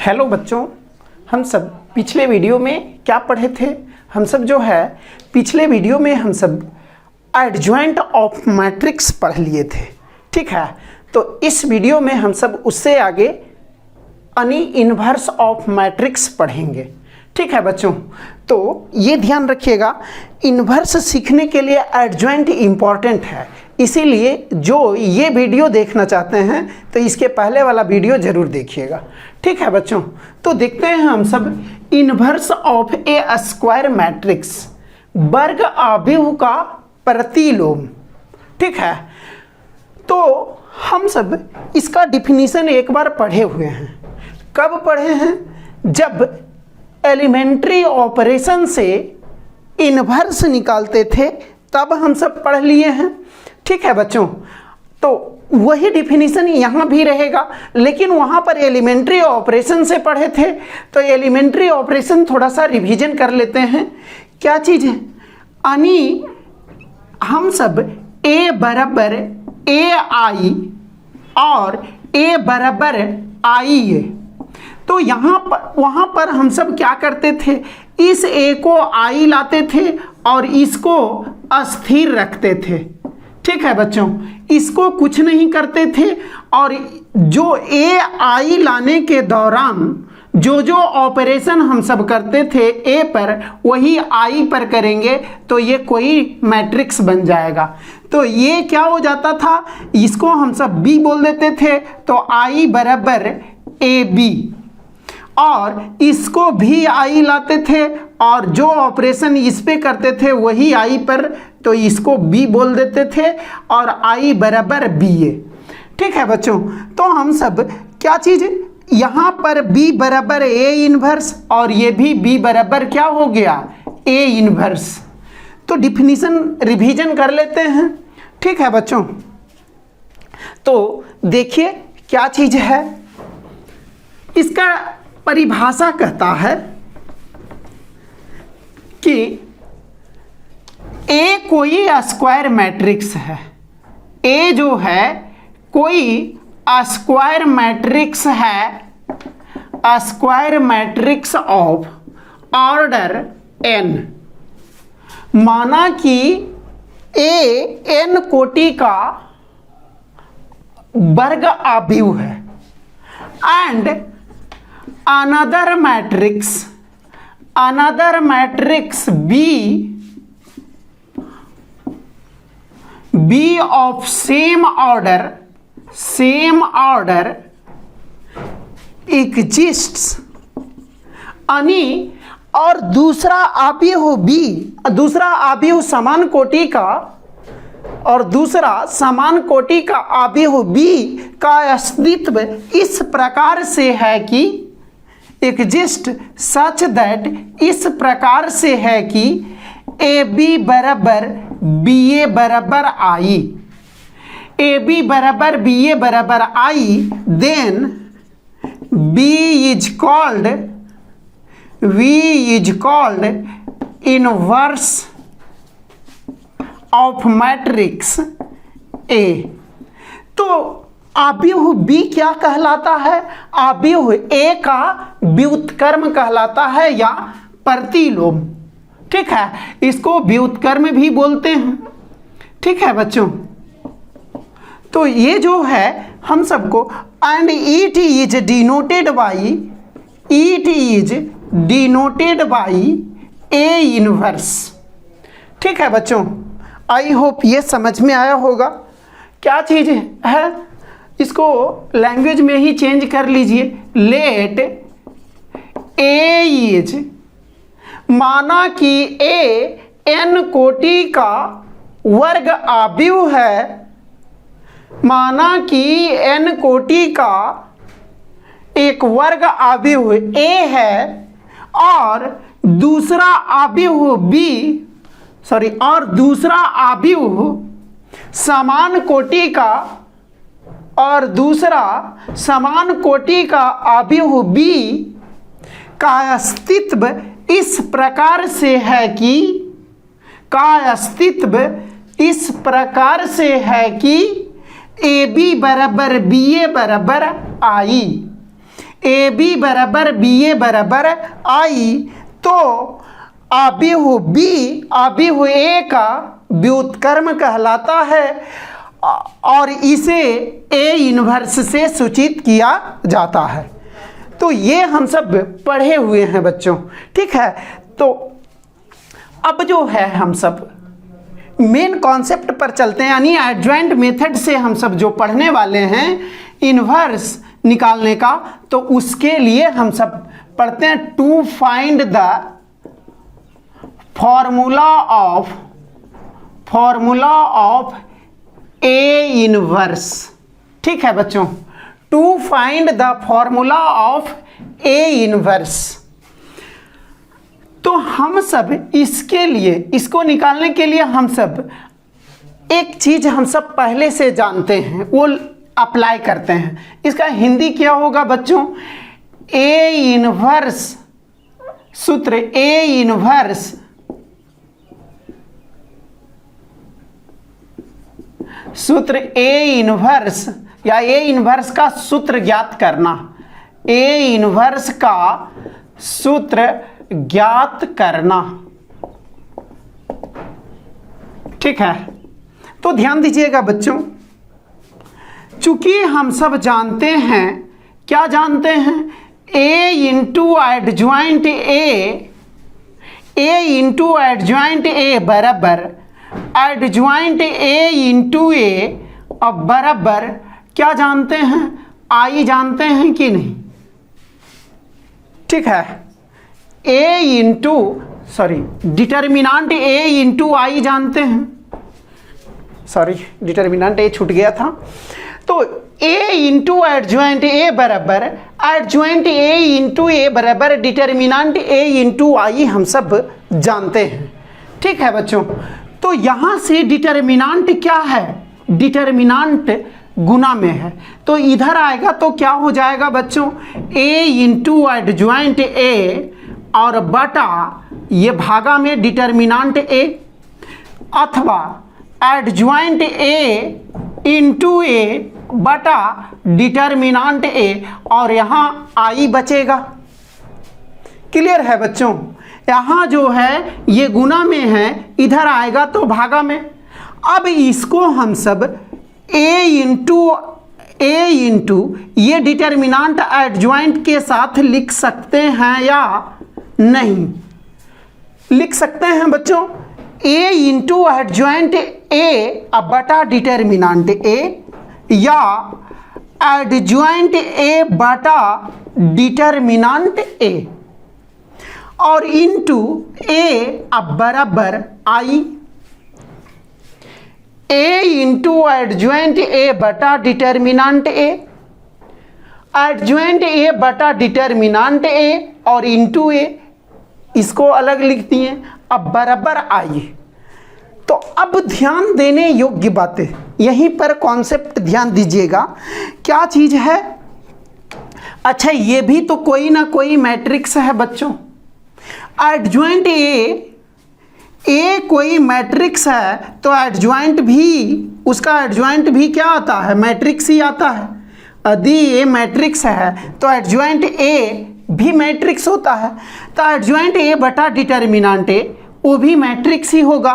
Hello बच्चों, हम सब पिछले वीडियो में क्या पढ़े थे? हम सब जो है पिछले वीडियो में हम सब एडजॉइंट ऑफ मैट्रिक्स पढ़ लिए थे, ठीक है। तो इस वीडियो में हम सब उससे आगे यानी इन्वर्स ऑफ मैट्रिक्स पढ़ेंगे, ठीक है बच्चों। तो ये ध्यान रखिएगा, इन्वर्स सीखने के लिए एडजॉइंट इम्पॉर्टेंट है, इसीलिए जो ये वीडियो देखना चाहते हैं तो इसके पहले वाला वीडियो जरूर देखिएगा, ठीक है बच्चों। तो देखते हैं हम सब inverse of A square matrix, वर्ग आव्यूह का प्रतिलोम, ठीक है। तो हम सब इसका डिफिनीशन एक बार पढ़े हुए हैं। कब पढ़े हैं? जब एलिमेंट्री ऑपरेशन से इन्वर्स निकालते थे तब हम सब पढ़ लिए हैं, ठीक है बच्चों। तो वही डिफिनीशन यहाँ भी रहेगा, लेकिन वहाँ पर एलिमेंट्री ऑपरेशन से पढ़े थे तो एलिमेंट्री ऑपरेशन थोड़ा सा रिवीजन कर लेते हैं। क्या चीज़ है? यानी हम सब ए बराबर ए आई और ए बराबर आई ए, तो यहाँ पर वहाँ पर हम सब क्या करते थे, इस ए को आई लाते थे और इसको अस्थिर रखते थे, ठीक है बच्चों। इसको कुछ नहीं करते थे और जो ए आई लाने के दौरान जो जो ऑपरेशन हम सब करते थे ए पर वही आई पर करेंगे तो ये कोई मैट्रिक्स बन जाएगा। तो ये क्या हो जाता था, इसको हम सब बी बोल देते थे तो आई बराबर ए बी, और इसको भी आई लाते थे और जो ऑपरेशन इस पे करते थे वही आई पर, तो इसको बी बोल देते थे और आई बराबर बी ए, ठीक है बच्चों। तो हम सब क्या चीज़, यहाँ पर बी बराबर ए इन्वर्स और ये भी बी बराबर क्या हो गया, ए इन्वर्स। तो डिफिनीशन रिवीजन कर लेते हैं, ठीक है बच्चों। तो देखिए क्या चीज़ है, इसका परिभाषा कहता है कि ए कोई स्क्वायर मैट्रिक्स है। ए जो है कोई स्क्वायर मैट्रिक्स है, square matrix of order n. माना कि ए एन कोटि का वर्ग आव्यूह है and another matrix B of same order exists, यानी और दूसरा आव्यूह B, दूसरा आव्यूह समान कोटि का और दूसरा समान कोटि का आव्यूह B का अस्तित्व इस प्रकार से है कि एग्जिस्ट सच दैट, इस प्रकार से है कि ए बी बराबर बी ए बराबर आई, ए बी बराबर बी ए बराबर I, then B is called inverse of matrix A. तो आव्यूह बी क्या कहलाता है? आव्यूह ए का व्युत्क्रम कहलाता है या प्रतिलोम, ठीक है। इसको व्युत्क्रम भी बोलते हैं, ठीक है बच्चों। तो ये जो है हम सबको and it is denoted by A inverse, ठीक है बच्चों। आई होप ये समझ में आया होगा। क्या चीज़ है, इसको लैंग्वेज में ही चेंज कर लीजिए। लेट ए इज, माना कि ए एन कोटि का वर्ग आव्यूह है, माना कि एन कोटि का एक वर्ग आव्यूह ए है और दूसरा आव्यूह बी, और दूसरा आव्यूह समान कोटि का और दूसरा समान कोटि का आव्यूह बी का अस्तित्व इस प्रकार से है कि ए बी बराबर बी ए बराबर आई, ए बी बराबर बी ए बराबर आई, तो आबिहु ए का व्युत्क्रम कहलाता है और इसे ए इन्वर्स से सूचित किया जाता है। तो ये हम सब पढ़े हुए हैं बच्चों, ठीक है। तो अब जो है हम सब मेन कॉन्सेप्ट पर चलते हैं, यानी एडजॉइंट मेथड से हम सब जो पढ़ने वाले हैं इन्वर्स निकालने का, तो उसके लिए हम सब पढ़ते हैं to find the formula of A inverse. ठीक है बच्चों, to find the formula of A inverse. तो हम सब इसके लिए, इसको निकालने के लिए हम सब एक चीज हम सब पहले से जानते हैं, वो अप्लाई करते हैं। इसका हिंदी क्या होगा बच्चों? ए इन्वर्स, सूत्र ए इन्वर्स या ए इन्वर्स का सूत्र ज्ञात करना, ए इन्वर्स का सूत्र ज्ञात करना। ठीक है, तो ध्यान दीजिएगा बच्चों, चूंकि हम सब जानते हैं, क्या जानते हैं? ए इंटू एडजॉइंट ए बराबर एडजॉइंट ए इंटू ए, अब बराबर क्या जानते हैं? आई जानते हैं कि नहीं? ठीक है, ए इंटू डिटर्मिनांट ए इंटू आई जानते हैं। डिटर्मिनांट ए छूट गया था। तो ए इंटू एडजॉइंट ए बराबर एडजॉइंट ए इंटू ए बराबर डिटर्मिनांट ए इंटू आई हम सब जानते हैं। ठीक है बच्चों, तो यहां से डिटर्मिनांट क्या है? डिटर्मिनांट गुना में है, तो इधर आएगा तो क्या हो जाएगा बच्चों? ए इंटू एडजॉइंट ए और बटा ये भागा में डिटर्मिनांट ए, अथवा एडजॉइंट ए इंटू ए बटा डिटर्मिनांट ए, और यहां आई बचेगा। क्लियर है बच्चों? यहां जो है ये गुना में है, इधर आएगा तो भागा में। अब इसको हम सब ए इंटू ये डिटर्मिनांट एडजॉइंट के साथ लिख सकते हैं या नहीं? लिख सकते हैं बच्चों। ए इंटू एडजॉइंट ए अब बटा डिटर्मिनांट ए, या एडजॉइंट ए बटा डिटर्मिनांट ए, और इंटू ए अब बराबर आई। ए इंटू एडजॉइंट ए बटा डिटर्मिनांट ए, एडजॉइंट ए बटा डिटर्मिनांट ए और इंटू ए, इसको अलग लिख दिए, अब बराबर आई। तो अब ध्यान देने योग्य बातें, यहीं पर कॉन्सेप्ट ध्यान दीजिएगा। क्या चीज है? अच्छा, ये भी तो कोई ना कोई मैट्रिक्स है बच्चों। एडजॉइंट ए कोई मैट्रिक्स है, तो एडजॉइंट भी, उसका एडजॉइंट भी क्या आता है? मैट्रिक्स ही आता है। यदि ये मैट्रिक्स है तो एडजॉइंट ए भी मैट्रिक्स होता है, तो एडजॉइंट ए बटा डिटर्मिनांट ए वो भी मैट्रिक्स ही होगा।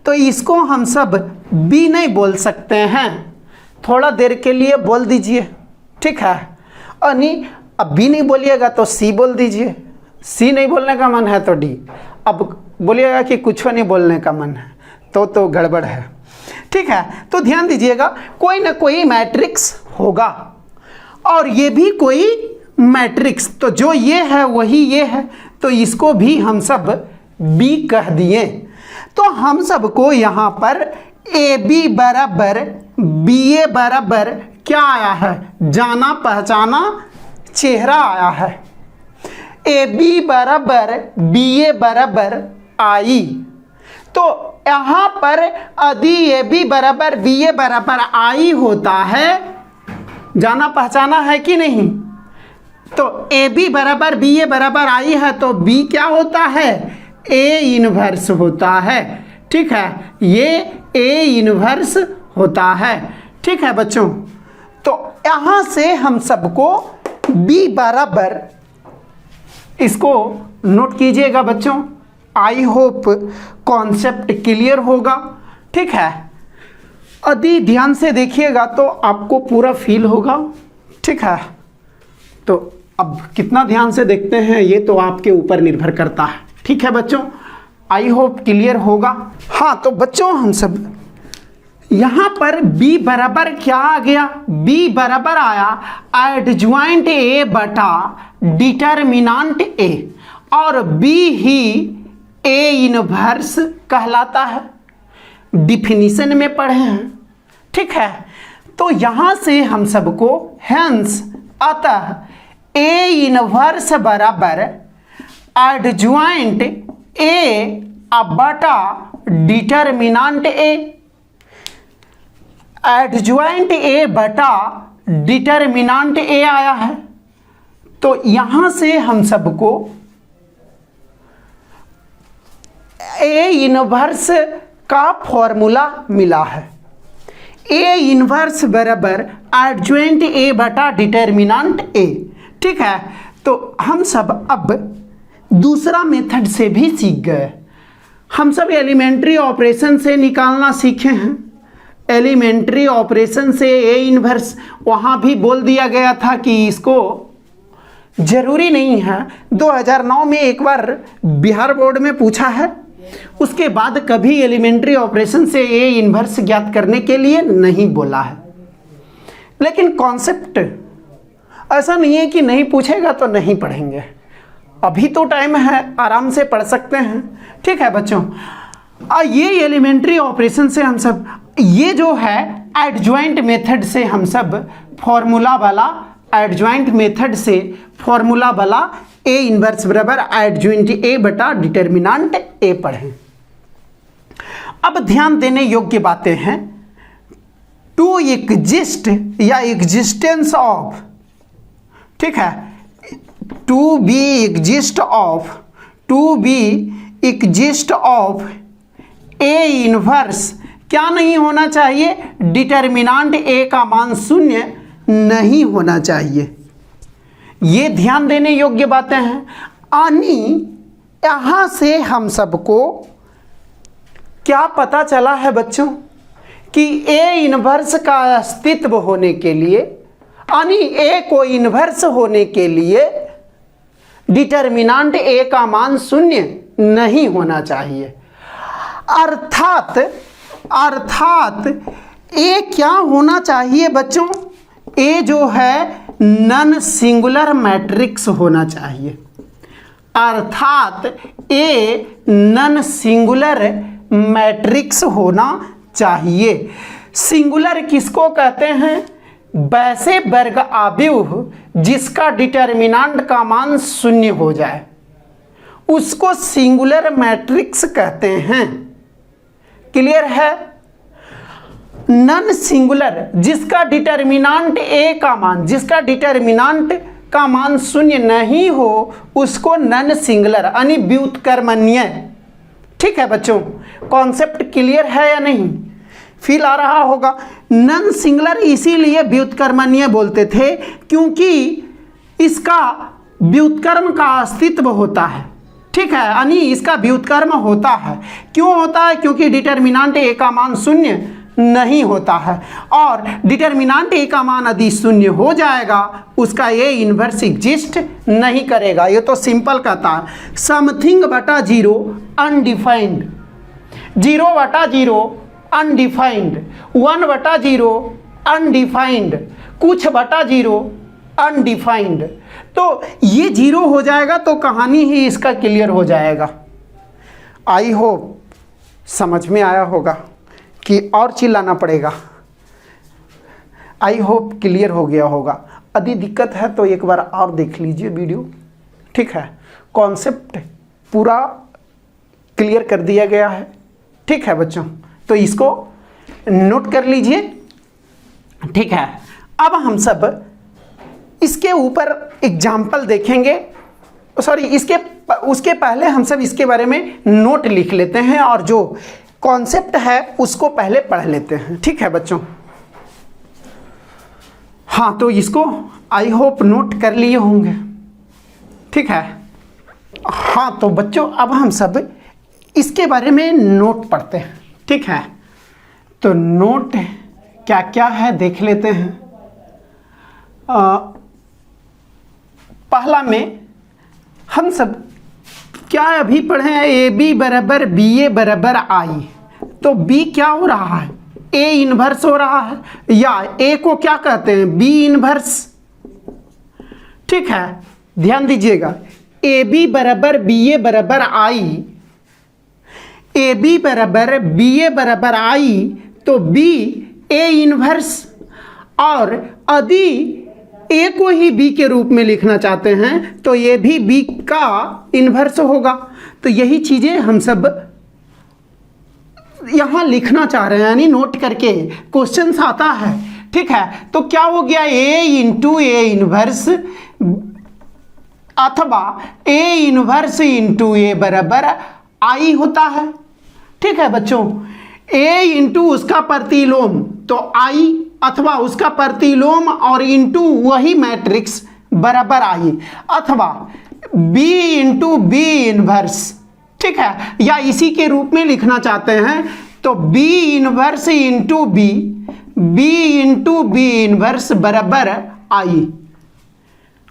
तो इसको हम सब बी नहीं बोल सकते हैं, थोड़ा देर के लिए बोल दीजिए। ठीक है, और नहीं, अब बी नहीं बोलिएगा तो सी बोल दीजिए। सी नहीं बोलने का मन है तो डी। अब बोलिएगा कि कुछ नहीं बोलने का मन है तो गड़बड़ है। ठीक है, तो ध्यान दीजिएगा, कोई ना कोई मैट्रिक्स होगा, और ये भी कोई मैट्रिक्स, तो जो ये है वही ये है, तो इसको भी हम सब बी कह दिए। तो हम सबको यहाँ पर ए बी बराबर बी ए बराबर क्या आया है? जाना पहचाना चेहरा आया है। ए बी बराबर बी ए बराबर आई। तो यहाँ पर यदि ए बी बराबर बी ए बराबर आई होता है, जाना पहचाना है कि नहीं? तो ए बी बराबर बी ए बराबर आई है, तो बी क्या होता है? ए इन्वर्स होता है। ठीक है, ये ए इन्वर्स होता है। ठीक है बच्चों, तो यहाँ से हम सबको b बराबर, इसको नोट कीजिएगा बच्चों, आई होप कॉन्सेप्ट क्लियर होगा। ठीक है, यदि ध्यान से देखिएगा तो आपको पूरा फील होगा। ठीक है, तो अब कितना ध्यान से देखते हैं ये तो आपके ऊपर निर्भर करता है। ठीक है बच्चों, आई होप क्लियर होगा। हाँ, तो बच्चों हम सब यहाँ पर b बराबर क्या आ गया, b बराबर आया एडज्वाइंट a बटा डिटर्मिनांट a, और b ही a इनवर्स कहलाता है, डिफिनीशन में पढ़े हैं। ठीक है, तो यहाँ से हम सबको हेंस अतः a इनवर्स बराबर एडज्वाइंट a बटा डिटर्मिनांट a, एडज्वाइंट a बटा डिटर्मिनांट a आया है। तो यहां से हम सबको a इनवर्स का फॉर्मूला मिला है, a इनवर्स बराबर एडज्वाइंट a बटा डिटर्मिनांट a। ठीक है, तो हम सब अब दूसरा मेथड से भी सीख गए। हम सब एलिमेंट्री ऑपरेशन से निकालना सीखे हैं। एलिमेंट्री ऑपरेशन से ए इनवर्स, वहाँ भी बोल दिया गया था कि इसको जरूरी नहीं है, 2009 में एक बार बिहार बोर्ड में पूछा है, उसके बाद कभी एलिमेंट्री ऑपरेशन से ए इनवर्स ज्ञात करने के लिए नहीं बोला है। लेकिन कॉन्सेप्ट ऐसा नहीं है कि नहीं पूछेगा तो नहीं पढ़ेंगे, अभी तो टाइम है, आराम से पढ़ सकते हैं। ठीक है बच्चों, ये एलिमेंट्री ऑपरेशन से हम सब, ये जो है एडज्वाइंट मेथड से हम सब फॉर्मूला वाला, एडज्वाइंट मेथड से फॉर्मूला वाला ए इनवर्स बराबर एडज्वाइंट ए बटा डिटर्मिनांट ए पढ़ें। अब ध्यान देने योग्य बातें हैं, टू एग्जिस्ट या एग्जिस्टेंस ऑफ, ठीक है, to be exist of A inverse क्या नहीं होना चाहिए, डिटर्मिनांट ए का मान शून्य नहीं होना चाहिए। ये ध्यान देने योग्य बातें हैं। यानी यहां से हम सबको क्या पता चला है बच्चों कि ए इनवर्स का अस्तित्व होने के लिए, यानी ए को इनवर्स होने के लिए डिटर्मिनांट ए का मान शून्य नहीं होना चाहिए। अर्थात ए क्या होना चाहिए बच्चों, ए जो है नन सिंगुलर मैट्रिक्स होना चाहिए। अर्थात ए नन सिंगुलर मैट्रिक्स होना चाहिए। सिंगुलर किसको कहते हैं, वैसे वर्ग आव्यूह जिसका डिटर्मिनांट का मान शून्य हो जाए उसको सिंगुलर मैट्रिक्स कहते हैं। क्लियर है? नन सिंगुलर जिसका डिटर्मिनांट ए का मान, जिसका डिटर्मिनांट का मान शून्य नहीं हो उसको नन सिंगुलर यानी व्युत्क्रमणीय। ठीक है बच्चों, कॉन्सेप्ट क्लियर है या नहीं, फील आ रहा होगा। नन सिंगुलर इसीलिए व्युत्क्रमणीय बोलते थे क्योंकि इसका व्युत्क्रम का अस्तित्व होता है। ठीक है, यानी इसका व्युत्क्रम होता है। क्यों होता है? क्योंकि डिटर्मिनांट ए का मान शून्य नहीं होता है, और डिटर्मिनांट ए का मान यदि शून्य हो जाएगा उसका ए इनवर्स एग्जिस्ट नहीं करेगा। ये तो सिंपल कहता है, समथिंग बटा जीरो अनडिफाइंड, 0/0 अनडिफाइंड, 1/0 अनडिफाइंड, कुछ बटा 0 अनडिफाइंड। तो ये 0 हो जाएगा तो कहानी ही इसका क्लियर हो जाएगा। आई होप समझ में आया होगा कि और चिल्लाना पड़ेगा। आई होप क्लियर हो गया होगा। यदि दिक्कत है तो एक बार और देख लीजिए वीडियो। ठीक है, कॉन्सेप्ट पूरा क्लियर कर दिया गया है। ठीक है बच्चों, तो इसको नोट कर लीजिए। ठीक है, अब हम सब इसके ऊपर एग्जाम्पल देखेंगे। सॉरी, उसके पहले हम सब इसके बारे में नोट लिख लेते हैं और जो कॉन्सेप्ट है उसको पहले पढ़ लेते हैं। ठीक है बच्चों, हाँ, तो इसको आई होप नोट कर लिए होंगे, ठीक है। हाँ तो बच्चों, अब हम सब इसके बारे में नोट पढ़ते हैं, ठीक है। तो नोट क्या क्या है देख लेते हैं। पहला में हम सब क्या अभी पढ़े हैं, ए बी बराबर बी ए बराबर आई। तो बी क्या हो रहा है, ए इनवर्स हो रहा है, या ए को क्या कहते हैं, बी इनवर्स, ठीक है। ध्यान दीजिएगा, ए बी बराबर बी ए बराबर आई, ए बी बराबर बी ए बराबर आई, तो बी ए इनवर्स, और यदि ए को ही बी के रूप में लिखना चाहते हैं तो ये भी बी का इन्वर्स होगा। तो यही चीजें हम सब यहां लिखना चाह रहे हैं, यानी नोट करके क्वेश्चन आता है, ठीक है। तो क्या हो गया, ए इंटू ए इनवर्स अथवा ए इनवर्स इंटू ए बराबर आई होता है, ठीक है बच्चों। ए इंटू उसका प्रतिलोम तो आई, अथवा उसका प्रतिलोम और इंटू वही मैट्रिक्स बराबर आई, अथवा बी इंटू बी इनवर्स, ठीक है। या इसी के रूप में लिखना चाहते हैं तो B inverse into B, B into B inverse बराबर आई।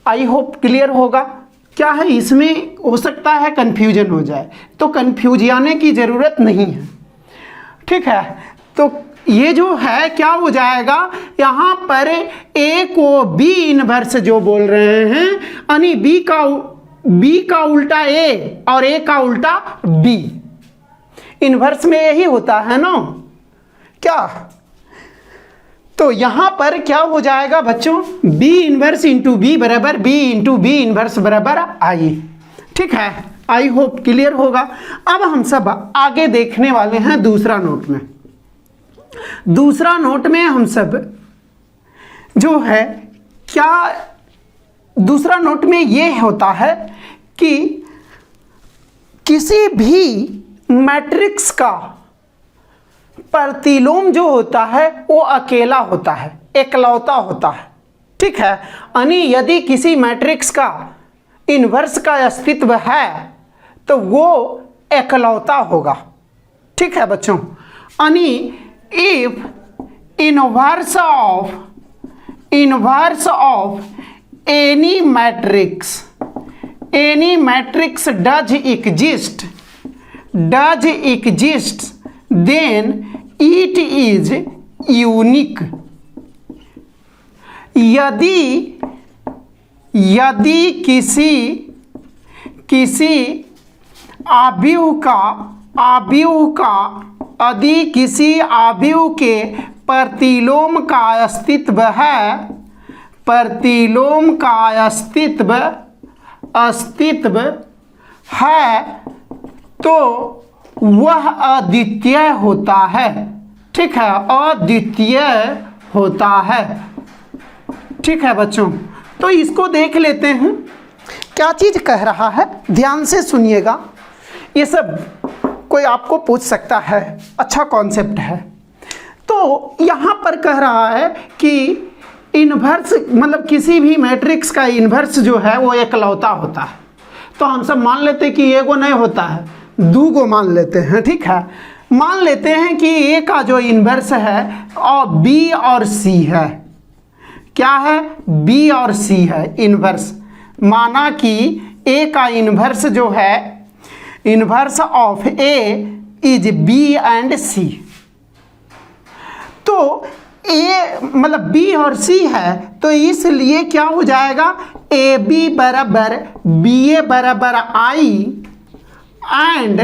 आई होप क्लियर होगा। क्या है, इसमें हो सकता है कंफ्यूजन हो जाए, तो कंफ्यूज आने की ज़रूरत नहीं है, ठीक है। तो ये जो है क्या हो जाएगा, यहाँ पर ए को बी इनवर्स जो बोल रहे हैं, यानी बी का उल्टा ए और ए का उल्टा बी, इनवर्स में यही होता है ना क्या। तो यहाँ पर क्या हो जाएगा बच्चों, बी इनवर्स इंटू बी बराबर बी इंटू बी इनवर्स बराबर आई, ठीक है। आई होप क्लियर होगा। अब हम सब आगे देखने वाले हैं दूसरा नोट में। दूसरा नोट में हम सब जो है क्या, दूसरा नोट में ये होता है कि किसी भी मैट्रिक्स का प्रतिलोम जो होता है वो अकेला होता है, एकलौता होता है, ठीक है। यानी यदि किसी मैट्रिक्स का इनवर्स का अस्तित्व है तो वो एकलौता होगा, ठीक है बच्चों। यानी if inverse of any matrix does exist then it is unique। यदि किसी आव्यूह के प्रतिलोम का अस्तित्व है तो वह अद्वितीय होता है, ठीक है, अद्वितीय होता है, ठीक है बच्चों। तो इसको देख लेते हैं क्या चीज कह रहा है, ध्यान से सुनिएगा। ये सब कोई आपको पूछ सकता है, अच्छा कॉन्सेप्ट है। तो यहाँ पर कह रहा है कि इनवर्स मतलब किसी भी मैट्रिक्स का इनवर्स जो है वो एकलौता होता है। तो हम सब मान लेते हैं कि एगो नहीं होता है, दो को मान लेते हैं, ठीक है। मान लेते हैं कि ए का जो इनवर्स है और बी और सी है, क्या है, बी और सी है इनवर्स। माना कि ए का इनवर्स जो है, inverse of A is B and C. तो ए मतलब बी और सी है, तो इसलिए क्या हो जाएगा, ए बी बराबर बी ए बराबर आई एंड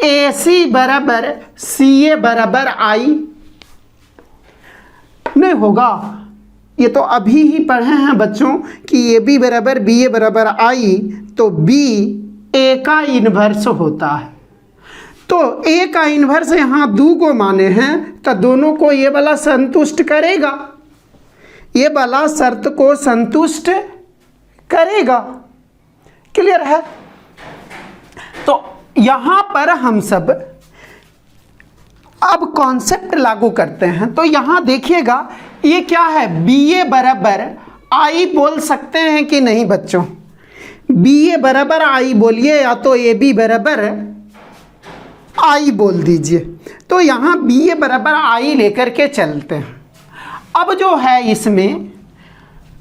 ए सी बराबर सी ए बराबर आई। नहीं होगा, ये तो अभी ही पढ़े हैं बच्चों कि ए बी बराबर बी ए बराबर आई, तो बी ए का इन्वर्स होता है। तो ए का इन्वर्स यहाँ दो को माने हैं, तो दोनों को ये वाला संतुष्ट करेगा, ये वाला शर्त को संतुष्ट करेगा। क्लियर है। तो यहाँ पर हम सब अब कॉन्सेप्ट लागू करते हैं। तो यहाँ देखिएगा ये क्या है, बी ए बराबर आई बोल सकते हैं कि नहीं बच्चों? बी ए बराबर आई बोलिए, या तो ए बी बराबर आई बोल दीजिए। तो यहाँ बी ए बराबर आई लेकर के चलते हैं। अब जो है इसमें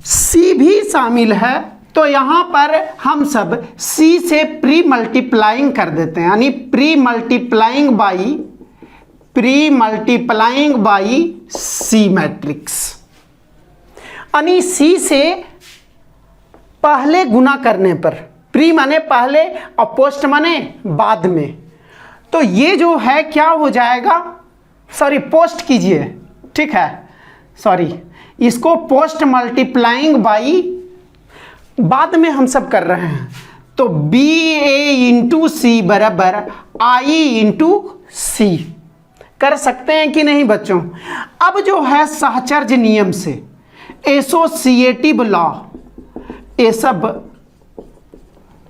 सी भी शामिल है, तो यहाँ पर हम सब सी से प्री मल्टीप्लाइंग कर देते हैं, यानी pre multiplying by C matrix, यानी सी से पहले गुना करने पर, प्री माने पहले और पोस्ट माने बाद में, तो ये जो है क्या हो जाएगा, सॉरी पोस्ट कीजिए, ठीक है, सॉरी इसको पोस्ट मल्टीप्लाइंग बाई बाद में हम सब कर रहे हैं। तो बी ए इंटू सी बराबर आई इंटू सी कर सकते हैं कि नहीं बच्चों? अब जो है सहचर्य नियम से, एसोसिएटिव लॉ, ये सब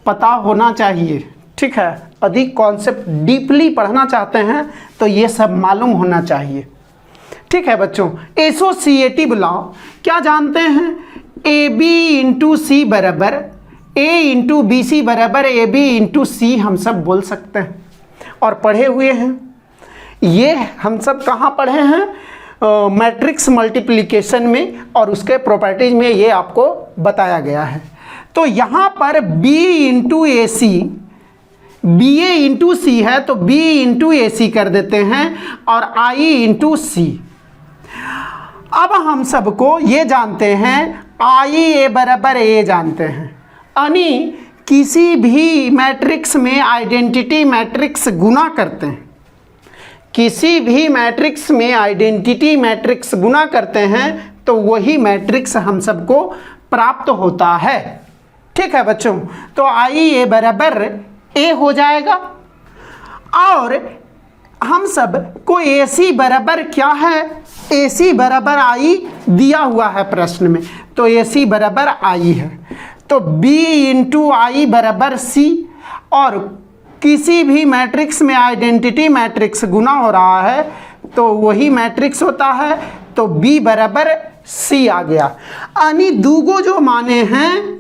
पता होना चाहिए, ठीक है। अधिक कॉन्सेप्ट डीपली पढ़ना चाहते हैं तो ये सब मालूम होना चाहिए, ठीक है बच्चों। एसोसिएटिव लॉ क्या जानते हैं? ए बी इंटू सी बराबर ए इंटू बी सी बराबर ए बी इंटू सी हम सब बोल सकते हैं और पढ़े हुए हैं। ये हम सब कहाँ पढ़े हैं? मैट्रिक्स मल्टीप्लिकेशन में, और उसके प्रॉपर्टीज में ये आपको बताया गया है। तो यहाँ पर b इंटू ए सी, बी ए इंटू सी है तो b इंटू ए सी कर देते हैं और i इंटू सी। अब हम सबको ये जानते हैं i ए बराबर ए जानते हैं, यानी किसी भी मैट्रिक्स में आइडेंटिटी मैट्रिक्स गुना करते हैं, किसी भी मैट्रिक्स में आइडेंटिटी मैट्रिक्स गुना करते हैं तो वही मैट्रिक्स हम सबको प्राप्त होता है, ठीक है बच्चों। तो आई ए बराबर ए हो जाएगा, और हम सब को ए सी बराबर क्या है? ए सी बराबर आई दिया हुआ है प्रश्न में, तो ए सी बराबर आई है। तो बी इंटू आई बराबर सी, और किसी भी मैट्रिक्स में आइडेंटिटी मैट्रिक्स गुना हो रहा है तो वही मैट्रिक्स होता है, तो बी बराबर सी आ गया। यानी दूगो जो माने हैं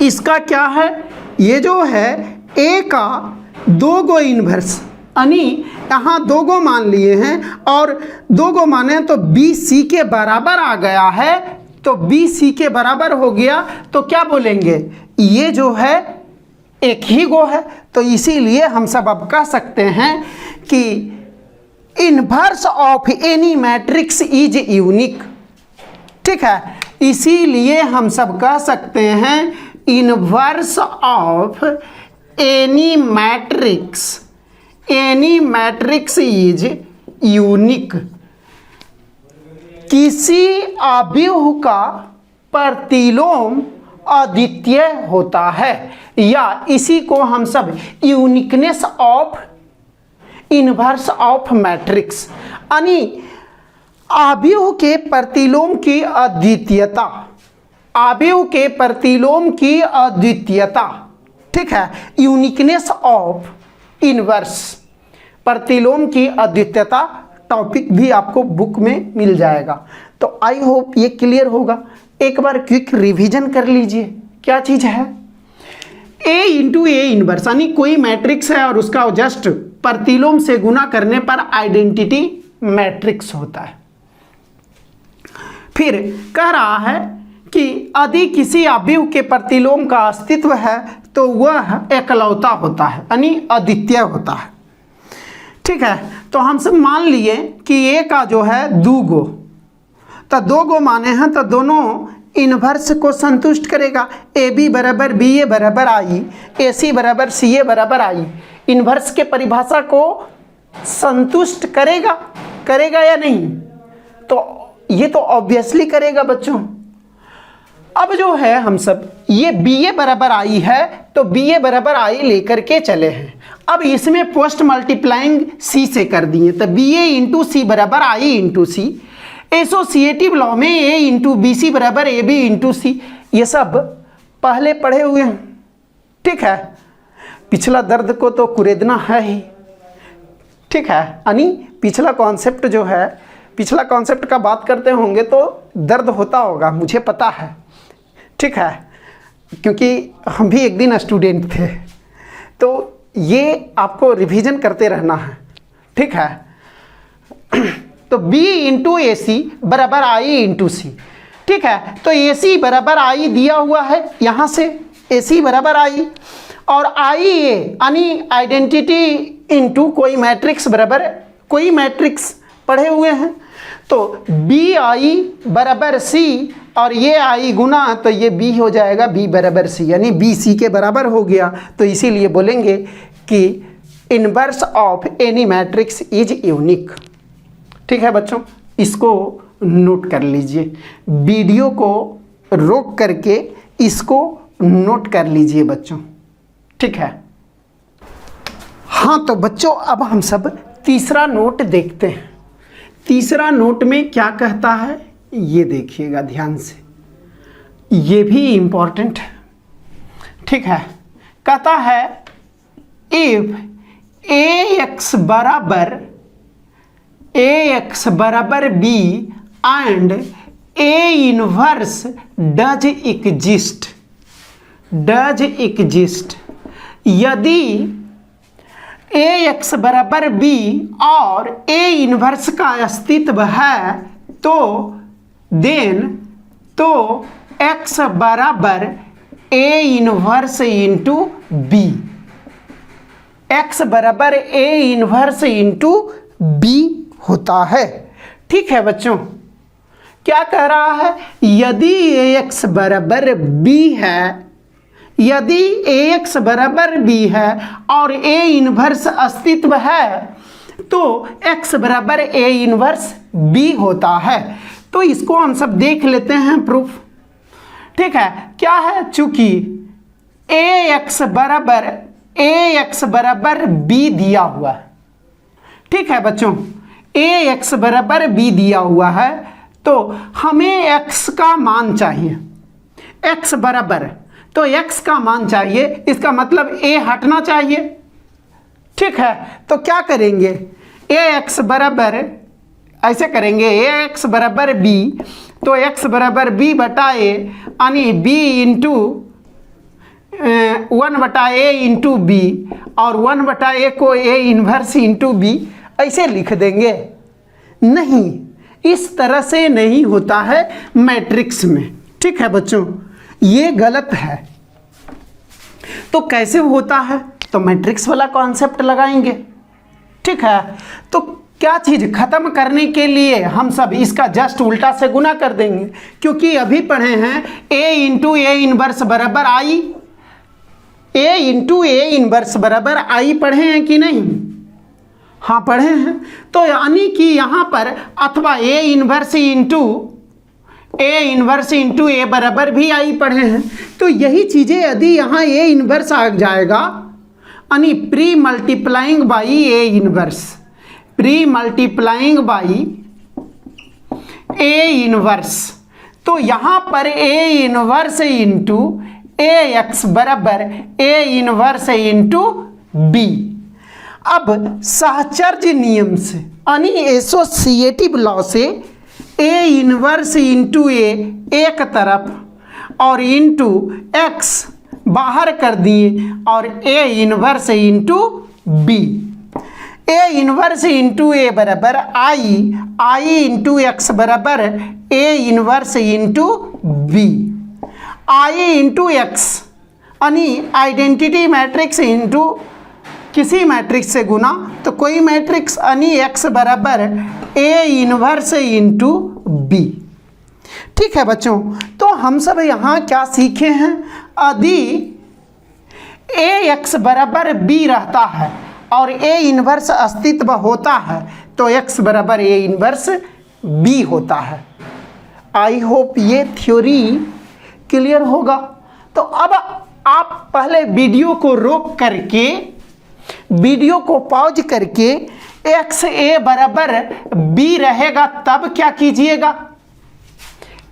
इसका क्या है? ये जो है ए का दो गो इन्वर्स, यानी यहाँ दो गो मान लिए हैं और दो गो माने हैं तो बी सी के बराबर आ गया है, तो बी सी के बराबर हो गया तो क्या बोलेंगे? ये जो है एक ही गो है, तो इसीलिए हम सब अब कह सकते हैं कि inverse of any matrix is unique, ठीक है। इसीलिए हम सब कह सकते हैं inverse of any matrix is unique. किसी अवयव का प्रतिलोम अद्वितीय होता है, या इसी को हम सब uniqueness of inverse of matrix, यानी अवयव के प्रतिलोम की अद्वितीयता, अवयव के प्रतिलोम की अद्वितीयता, ठीक है। यूनिकनेस ऑफ इन्वर्स, प्रतिलोम की अद्वितीयता टॉपिक भी आपको बुक में मिल जाएगा। तो आई होप ये क्लियर होगा। एक बार क्विक रिवीजन कर लीजिए, क्या चीज़ है? ए इंटू ए इनवर्स, यानी कोई मैट्रिक्स है और उसका जस्ट प्रतिलोम से गुना करने पर आइडेंटिटी मैट्रिक्स होता है। फिर कह रहा है कि यदि किसी अवयव के प्रतिलोम का अस्तित्व है तो वह एकलौता होता है, यानी अद्वितीय होता है, ठीक है। तो हम सब मान लिए कि ए का जो है दो गो, तो दो गो माने हैं तो दोनों इन्वर्स को संतुष्ट करेगा। ए बी बराबर बी ए बराबर आई, ए सी बराबर सी ए बराबर आई, इन्वर्स के परिभाषा को संतुष्ट करेगा, करेगा या नहीं? तो ये तो ऑब्वियसली करेगा बच्चों। अब जो है हम सब ये बी ए बराबर आई है तो बी ए बराबर आई लेकर के चले हैं। अब इसमें पोस्ट मल्टीप्लाइंग सी से कर दिए, तो बी ए इंटू सी बराबर आई इंटू सी। एसोसिएटिव लॉ में ए इंटू बी सी बराबर ए बी इंटू सी, ये सब पहले पढ़े हुए हैं, ठीक है। पिछला दर्द को तो कुरेदना है ही, ठीक है। यानी पिछला कॉन्सेप्ट जो है, पिछला कॉन्सेप्ट का बात करते होंगे तो दर्द होता होगा, मुझे पता है, ठीक है, क्योंकि हम भी एक दिन स्टूडेंट थे। तो ये आपको रिवीजन करते रहना है, ठीक है। तो B इंटू ए सी बराबर आई इंटू सी, ठीक है। तो ए सी बराबर आई दिया हुआ है, यहाँ से ए सी बराबर आई, और आई ए यानी आइडेंटिटी इंटू कोई मैट्रिक्स बराबर कोई मैट्रिक्स पढ़े हुए हैं। तो बी आई बराबर सी और ये आई गुना, तो ये बी हो जाएगा बी बराबर सी, यानी बी सी के बराबर हो गया। तो इसीलिए बोलेंगे कि inverse of any matrix is unique. ठीक है बच्चों, इसको नोट कर लीजिए, वीडियो को रोक करके इसको नोट कर लीजिए बच्चों, ठीक है। हाँ तो बच्चों अब हम सब तीसरा नोट देखते हैं। तीसरा नोट में क्या कहता है ये देखिएगा ध्यान से, ये भी इम्पोर्टेंट है, ठीक है। कहता है इफ ax बराबर b and a inverse does exist, यदि ax बराबर b और a इनवर्स का अस्तित्व है तो देन तो x बराबर a inverse into b, x बराबर a इनवर्स इंटू b होता है, ठीक है बच्चों। क्या कह रहा है, यदि ax बराबर b है, यदि ax बराबर b है और a इनवर्स अस्तित्व है तो x बराबर a इनवर्स b होता है। तो इसको हम सब देख लेते हैं प्रूफ, ठीक है। क्या है, चूंकि ax बराबर b दिया हुआ है, ठीक है बच्चों, ax बराबर b दिया हुआ है, तो हमें x का मान चाहिए, x बराबर, तो x का मान चाहिए, इसका मतलब a हटना चाहिए, ठीक है। तो क्या करेंगे, ax बराबर ऐसे करेंगे, ax बराबर b, तो x बराबर b बटा a, यानी b into 1/a into b, और 1/a को a इन्वर्स इंटू b ऐसे लिख देंगे। नहीं, इस तरह से नहीं होता है मैट्रिक्स में, ठीक है बच्चों, ये गलत है। तो कैसे होता है, तो मैट्रिक्स वाला कॉन्सेप्ट लगाएंगे, ठीक है। तो क्या चीज़ खत्म करने के लिए हम सब इसका जस्ट उल्टा से गुना कर देंगे, क्योंकि अभी पढ़े हैं a इंटू ए इनवर्स बराबर आई, a इंटू ए इनवर्स बराबर आई पढ़े हैं कि नहीं, हाँ पढ़े हैं। तो यानी कि यहाँ पर अथवा a इनवर्स इंटू ए बराबर भी आई पढ़े हैं। तो यही चीज़ें यदि यहाँ a इनवर्स आ जाएगा, यानी pre multiplying by a inverse, pre multiplying by a inverse, तो यहाँ पर a इनवर्स इंटू ax बराबर a इनवर्स इंटू b। अब सहचर्य नियम से यानी एसोसिएटिव लॉ से a इनवर्स इंटू a एक तरफ और इंटू x बाहर कर दिए और a inverse into b, a inverse into a बराबर i इंटू x बराबर a inverse into b, i into x यानी आइडेंटिटी मैट्रिक्स इंटू किसी मैट्रिक्स से गुना, तो कोई मैट्रिक्स यानी x बराबर a इनवर्स इंटू b, ठीक है बच्चों। तो हम सब यहाँ क्या सीखे हैं, यदि ax बराबर b रहता है और a इनवर्स अस्तित्व होता है तो x बराबर a इनवर्स b होता है। आई होप ये थ्योरी क्लियर होगा। तो अब आप पहले वीडियो को रोक करके, वीडियो को पॉज करके x a बराबर b रहेगा तब क्या कीजिएगा,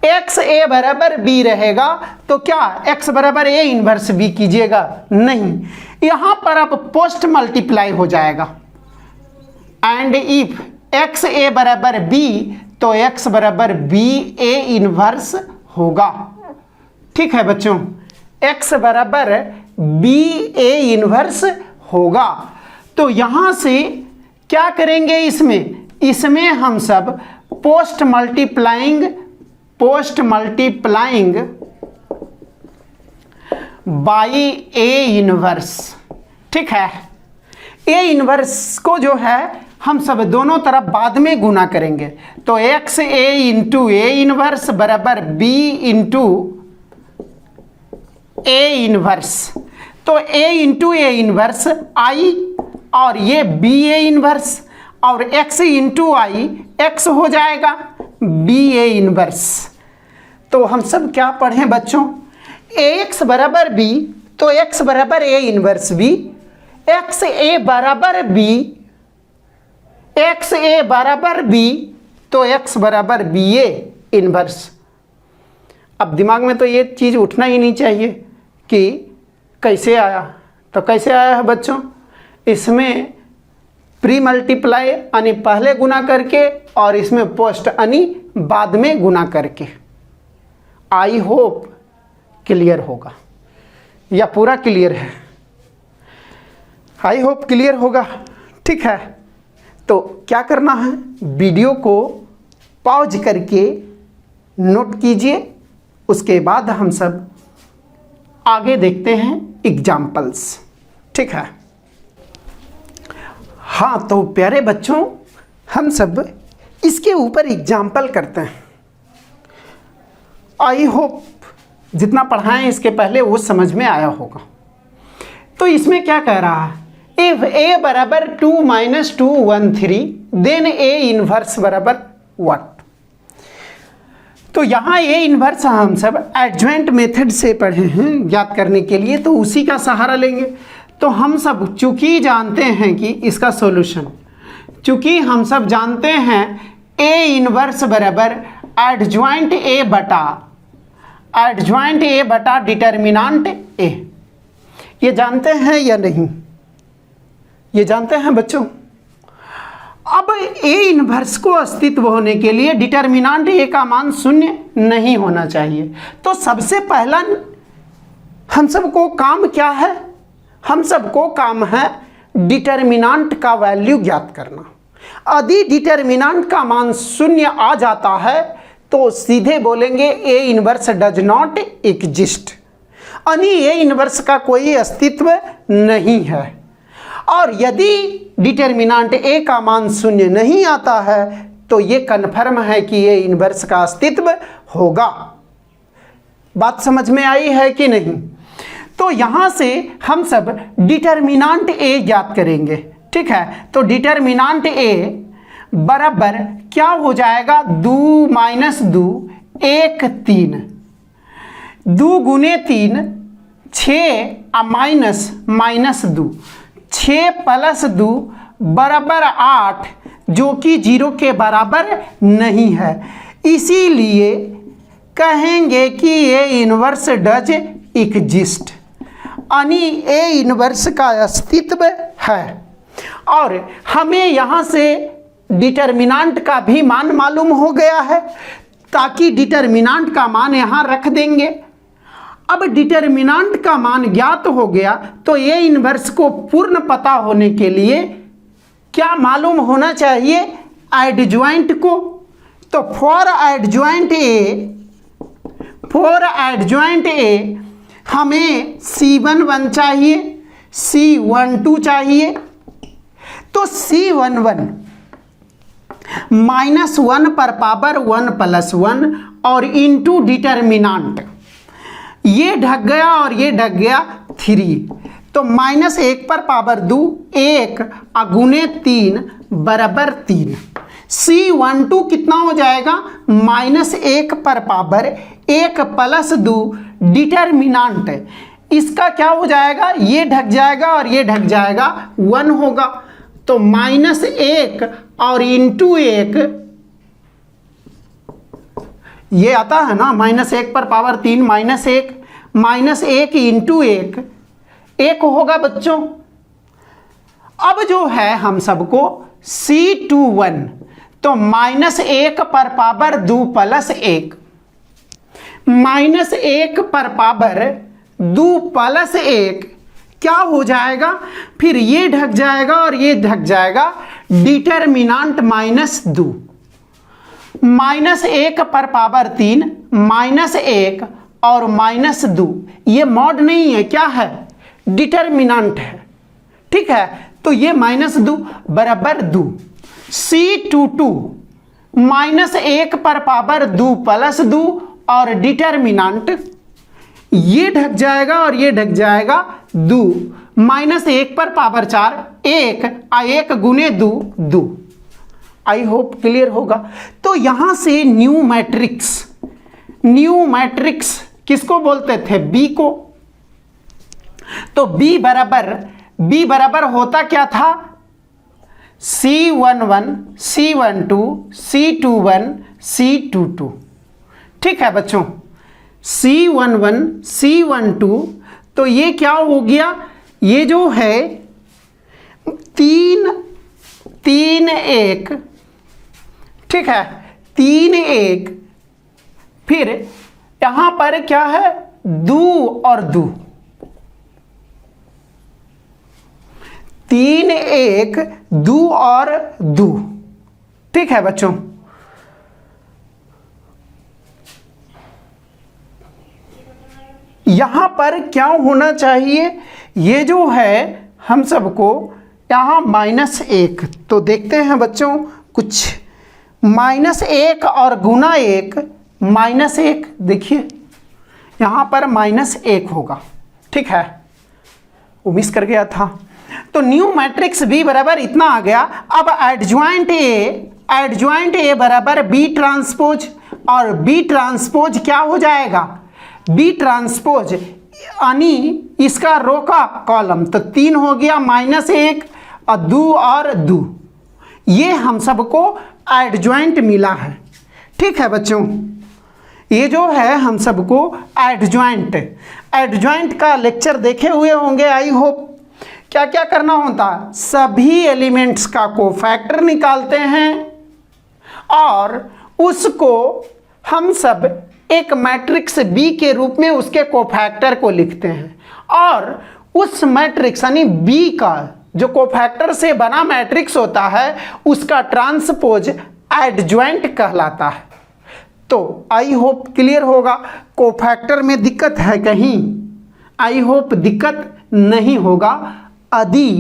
x a बराबर b रहेगा तो क्या x बराबर a इनवर्स b कीजिएगा, नहीं, यहाँ पर अब पोस्ट मल्टीप्लाई हो जाएगा। एंड इफ एक्स ए बराबर बी, तो एक्स बराबर बी ए इनवर्स होगा। ठीक है बच्चों, एक्स बराबर बी ए इनवर्स होगा। तो यहां से क्या करेंगे, इसमें हम सब post multiplying by A inverse. ठीक है, ए इनवर्स को जो है हम सब दोनों तरफ बाद में गुना करेंगे। तो x A into A inverse बराबर बी इंटू ए इनवर्स। तो ए इंटू ए इनवर्स आई और ये बी ए इनवर्स, और x इंटू आई एक्स हो जाएगा बी ए इनवर्स। तो हम सब क्या पढ़ें बच्चों, ax बराबर b, तो x बराबर a inverse b, x a बराबर b, x a बराबर b, तो x बराबर b a इनवर्स। अब दिमाग में तो ये चीज़ उठना ही नहीं चाहिए कि कैसे आया। तो कैसे आया है बच्चों, इसमें प्री मल्टीप्लाई यानी पहले गुना करके, और इसमें पोस्ट यानी बाद में गुना करके। आई होप क्लियर होगा, या पूरा क्लियर है? आई होप क्लियर होगा। ठीक है, तो क्या करना है, वीडियो को पॉज करके नोट कीजिए, उसके बाद हम सब आगे देखते हैं एग्जाम्पल्स। ठीक है, हाँ तो प्यारे बच्चों, हम सब इसके ऊपर एग्जाम्पल करते हैं। आई होप जितना पढ़ाएं इसके पहले वो समझ में आया होगा। तो इसमें क्या कह रहा है, इफ ए बराबर 2 - 2 1 3 देन ए इनवर्स बराबर व्हाट। तो यहाँ ए इनवर्स हम सब एडजॉइंट मेथड से पढ़े हैं ज्ञात करने के लिए, तो उसी का सहारा लेंगे। तो हम सब चूंकि जानते हैं कि इसका सॉल्यूशन, चूंकि हम सब जानते हैं ए इनवर्स बराबर एडजॉइंट ए बटा डिटर्मिनांट ए। ये जानते हैं या नहीं? ये जानते हैं बच्चों। अब ए इनवर्स को अस्तित्व होने के लिए डिटर्मिनांट ए का मान 0 नहीं होना चाहिए। तो सबसे पहला हम सबको काम क्या है, हम सबको काम है डिटर्मिनांट का वैल्यू ज्ञात करना। यदि डिटर्मिनांट का मान 0 आ जाता है तो सीधे बोलेंगे A inverse does not exist, यानी ए इनवर्स का कोई अस्तित्व नहीं है। और यदि डिटर्मिनांट ए का मान 0 नहीं आता है तो ये कन्फर्म है कि ए इनवर्स का अस्तित्व होगा। बात समझ में आई है कि नहीं? तो यहाँ से हम सब डिटर्मिनांट ए ज्ञात करेंगे। ठीक है, तो डिटर्मिनांट ए बराबर क्या हो जाएगा, 2 - 2 1 3, 2 गुने 3 6 -2, 6 + 2 बराबर 8, जो कि 0 के बराबर नहीं है। इसीलिए कहेंगे कि ए इनवर्स डज एग्जिस्ट, यानी ए इनवर्स का अस्तित्व है। और हमें यहाँ से डिटर्मिनांट का भी मान मालूम हो गया है, ताकि डिटर्मिनांट का मान यहाँ रख देंगे। अब डिटर्मिनांट का मान ज्ञात हो गया तो ए इनवर्स को पूर्ण पता होने के लिए क्या मालूम होना चाहिए, एडजॉइंट को। तो फॉर एडजॉइंट ए हमें C11 चाहिए, C12 चाहिए। तो C11 -1 पर पावर 1 + 1 और इंटू डिटर्मिनांट, ये ढक गया और ये ढक गया 3, तो -1 पर पावर 2 1 गुने 3 बराबर 3। C12 कितना हो जाएगा, -1 पर पावर 1 + 2 डिटर्मिनांट, इसका क्या हो जाएगा, ये ढक जाएगा और ये ढक जाएगा, 1 होगा। तो -1 और इंटू 1, ये आता है ना, -1 पर पावर 3 -1 इंटू 1 होगा बच्चों। अब जो है हम सबको C21 तो -1 पर पावर 2 + 1, -1 पर पावर 2 + 1 क्या हो जाएगा, फिर ये ढक जाएगा और ये ढक जाएगा, डिटर्मिनांट -2, -1 पर पावर 3, -1 और -2, ये मॉड नहीं है, क्या है, डिटर्मिनांट है, ठीक है। तो ये -2 बराबर 2, C22 -1 पर पावर 2 + 2 और डिटर्मिनांट ये ढक जाएगा और ये ढक जाएगा, 2 -1 पर पावर 4, 1 1 गुने 2 2। आई होप क्लियर होगा। तो यहां से न्यू मैट्रिक्स किसको बोलते थे, बी को। तो बी बराबर होता क्या था, C11 C12 C21 C22, ठीक है बच्चों, C11 C12, तो ये क्या हो गया, ये जो है 3 1, ठीक है, 3 1, फिर यहां पर क्या है, 2 और 2, 3 1 2 और 2, ठीक है बच्चों। यहां पर क्या होना चाहिए, ये जो है हम सबको यहां -1, तो देखते हैं बच्चों कुछ, -1 और गुना 1, -1, देखिए यहां पर -1 होगा, ठीक है, वो मिस कर गया था। तो न्यू मैट्रिक्स बी बराबर इतना आ गया। अब एडज्वाइंट ए बराबर बी ट्रांसपोज, और बी ट्रांसपोज क्या हो जाएगा, बी ट्रांसपोज यानी इसका रो का कॉलम, तो 3 हो गया, -1 और 2 और 2, ये हम सबको एडज्वाइंट मिला है, ठीक है बच्चों। ये जो है हम सबको एडज्वाइंट का लेक्चर देखे हुए होंगे, आई होप। क्या क्या करना होता है, सभी एलिमेंट्स का कोफैक्टर निकालते हैं और उसको हम सब एक मैट्रिक्स बी के रूप में उसके कोफैक्टर को लिखते हैं, और उस मैट्रिक्स यानी बी का जो कोफैक्टर से बना मैट्रिक्स होता है उसका ट्रांसपोज एडज्वाइंट कहलाता है। तो आई होप क्लियर होगा। कोफैक्टर में दिक्कत है कहीं, आई होप दिक्कत नहीं होगा, यदि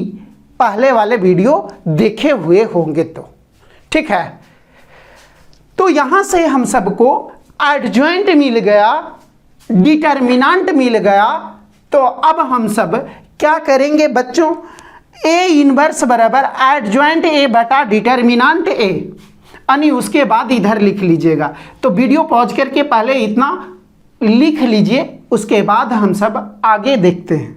पहले वाले वीडियो देखे हुए होंगे तो, ठीक है। तो यहां से हम सबको एडज्वाइंट मिल गया, डिटर्मिनांट मिल गया। तो अब हम सब क्या करेंगे बच्चों, ए इनवर्स बराबर एडज्वाइंट ए बटा डिटर्मिनांट ए, यानी उसके बाद इधर लिख लीजिएगा। तो वीडियो पॉज करके पहले इतना लिख लीजिए, उसके बाद हम सब आगे देखते हैं।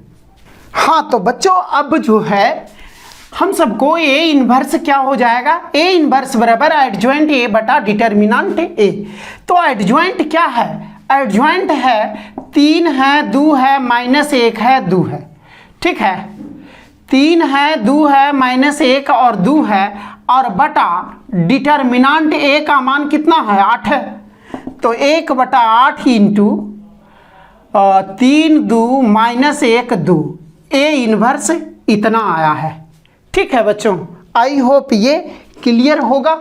हाँ तो बच्चों अब जो है हम सबको ए इनवर्स क्या हो जाएगा, ए इनवर्स बराबर एडज्वाइंट ए बटा डिटर्मिनांट ए। तो एडज्वाइंट क्या है, एडज्वाइंट है 3 है 2 है -1 है 2 है, ठीक है, 3 है 2 है -1 और 2 है, और बटा डिटर्मिनांट ए का मान कितना है, 8 है। तो 1/8 इंटू 3 2 -1 2, ए इनवर्स इतना आया है, ठीक है बच्चों। आई होप ये क्लियर होगा,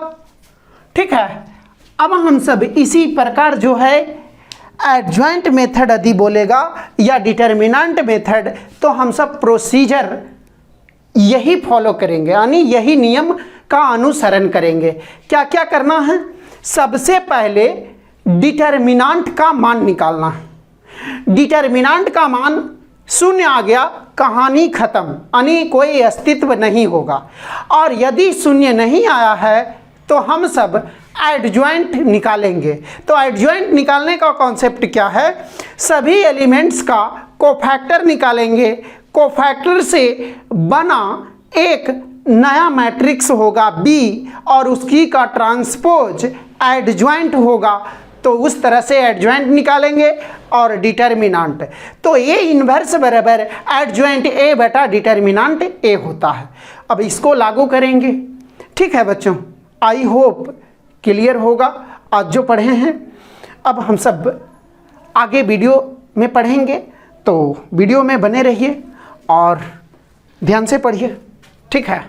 ठीक है। अब हम सब इसी प्रकार जो है एडज्वाइंट मेथड यदि बोलेगा या डिटर्मिनेंट मेथड, तो हम सब प्रोसीजर यही फॉलो करेंगे, यानी यही नियम का अनुसरण करेंगे। क्या क्या करना है, सबसे पहले डिटर्मिनेंट का मान निकालना है। डिटर्मिनेंट का मान 0 आ गया, कहानी खत्म, यानी कोई अस्तित्व नहीं होगा। और यदि 0 नहीं आया है तो हम सब एडज्वाइंट निकालेंगे। तो एडज्वाइंट निकालने का कॉन्सेप्ट क्या है, सभी एलिमेंट्स का कोफैक्टर निकालेंगे, कोफैक्टर से बना एक नया मैट्रिक्स होगा बी, और उसकी का ट्रांसपोज एडज्वाइंट होगा। तो उस तरह से एडज्वाइंट निकालेंगे और डिटर्मिनेंट। तो ए इनवर्स बराबर एडज्वाइंट ए बटा डिटर्मिनेंट ए होता है। अब इसको लागू करेंगे, ठीक है बच्चों। आई होप क्लियर होगा आज जो पढ़े हैं। अब हम सब आगे वीडियो में पढ़ेंगे, तो वीडियो में बने रहिए और ध्यान से पढ़िए, ठीक है।